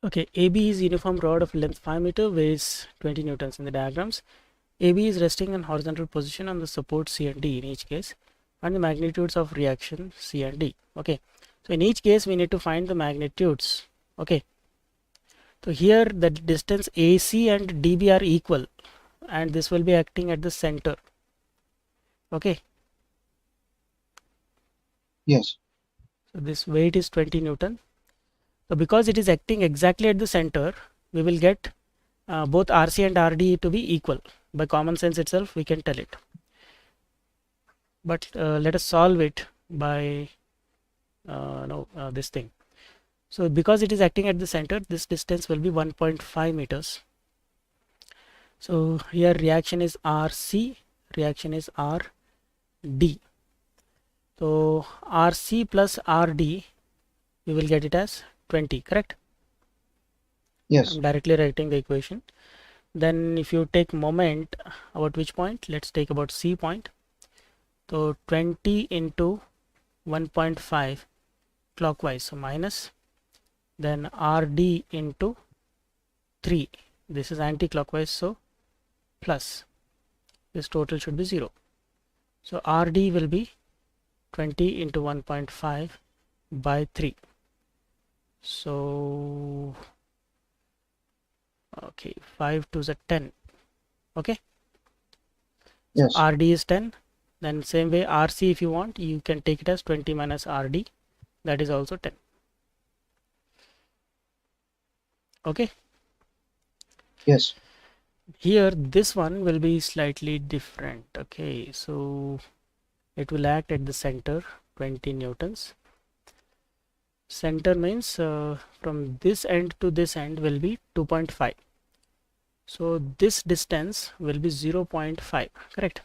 Okay, AB is uniform rod of length 5 meter, weighs 20 newtons in the diagrams. AB is resting in horizontal position on the support C and D in each case, and the magnitudes of reaction C and D. Okay, so in each case we need to find the magnitudes. Okay, so here the distance AC and DB are equal, and this will be acting at the center. Okay. Yes. So this weight is 20 Newton. So because it is acting exactly at the center, we will get both RC and RD to be equal. By common sense itself, we can tell it. But let us solve it by this thing. So because it is acting at the center, this distance will be 1.5 meters. So here reaction is RC, reaction is RD. So RC plus RD, we will get it as 20, correct? Yes. I'm directly writing the equation. Then if you take moment, about which point? Let's take about C point. So 20 into 1.5 clockwise, so minus, then RD into 3, this is anti-clockwise, so plus. This total should be 0. So RD will be 20 into 1.5 by 3. So okay, 5 to the 10. Okay. Yes. So RD is 10. Then same way RC, if you want, you can take it as 20 minus RD. That is also 10. Okay. Yes. Here this one will be slightly different. Okay, so it will act at the center, 20 newtons. Center means from this end to this end will be 2.5. So this distance will be 0.5, correct?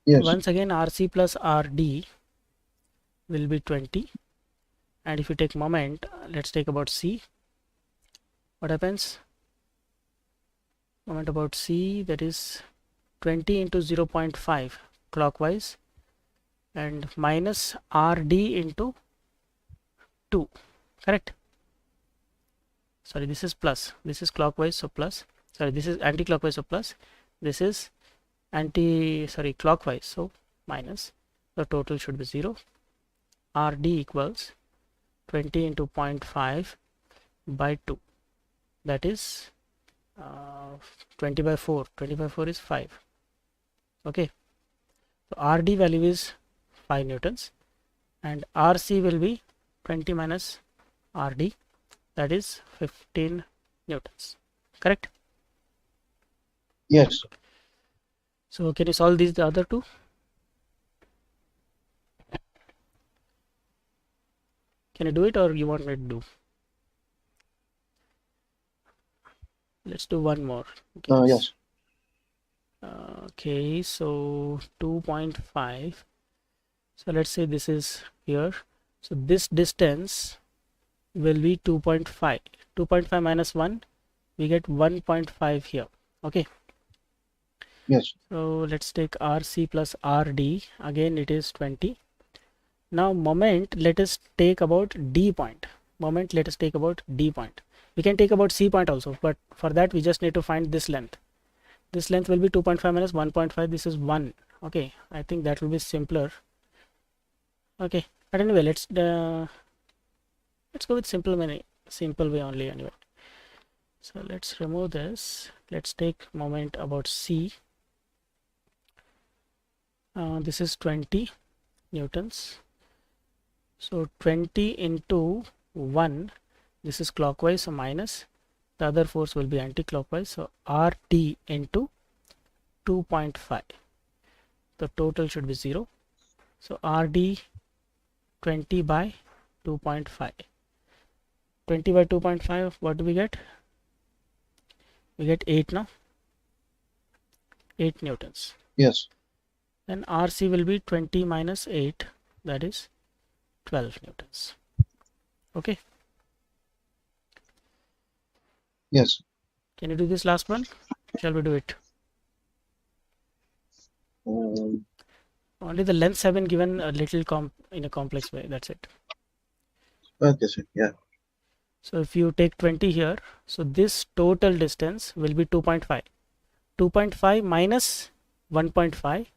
Yes. Once again RC plus RD will be 20, and if you take moment, let's take about C. What happens? Moment about C, that is 20 into 0.5 clockwise, and minus RD into 2, correct? Sorry, this is plus, this is clockwise, so plus. Sorry, this is anti-clockwise, so plus. This is clockwise, so minus. The total should be 0. RD equals 20 into 0.5 by 2. That is 20 by 4. 20 by 4 is 5. Okay. So RD value is 5 newtons, and RC will be 20 minus RD, that is 15 newtons, correct? Yes. So can you solve these, the other two? Can you do it, or you want me to do? Let's do one more. Okay, Yes. Okay, so 2.5. So let's say this is here. So this distance will be 2.5. 2.5 minus 1, we get 1.5 here. Okay. Yes. So let's take RC plus RD. Again it is 20. Now moment, let us take about D point. Moment, let us take about D point. We can take about C point also, but for that we just need to find this length. This length will be 2.5 minus 1.5. This is 1. Okay, I think that will be simpler. Okay, but anyway, let's go with simple way only anyway. So let's remove this. Let's take moment about C. This is 20 newtons. So 20 into 1, this is clockwise, so minus. The other force will be anti-clockwise, so RT into 2.5. The total should be 0. So RD 20 by 2.5. 20 by 2.5, what do we get? We get 8 now. 8 newtons. Yes. Then RC will be 20 minus 8, that is 12 newtons. Okay. Yes. Can you do this last one? Shall we do it? Only the lengths have been given a little in a complex way. That's it. Okay, sir. Yeah. So if you take 20 here, so this total distance will be 2.5. 2.5 minus 1.5,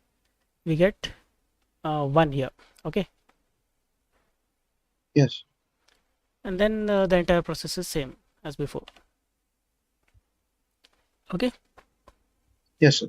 we get 1 here. Okay. Yes. And then the entire process is same as before. Okay. Yes, sir.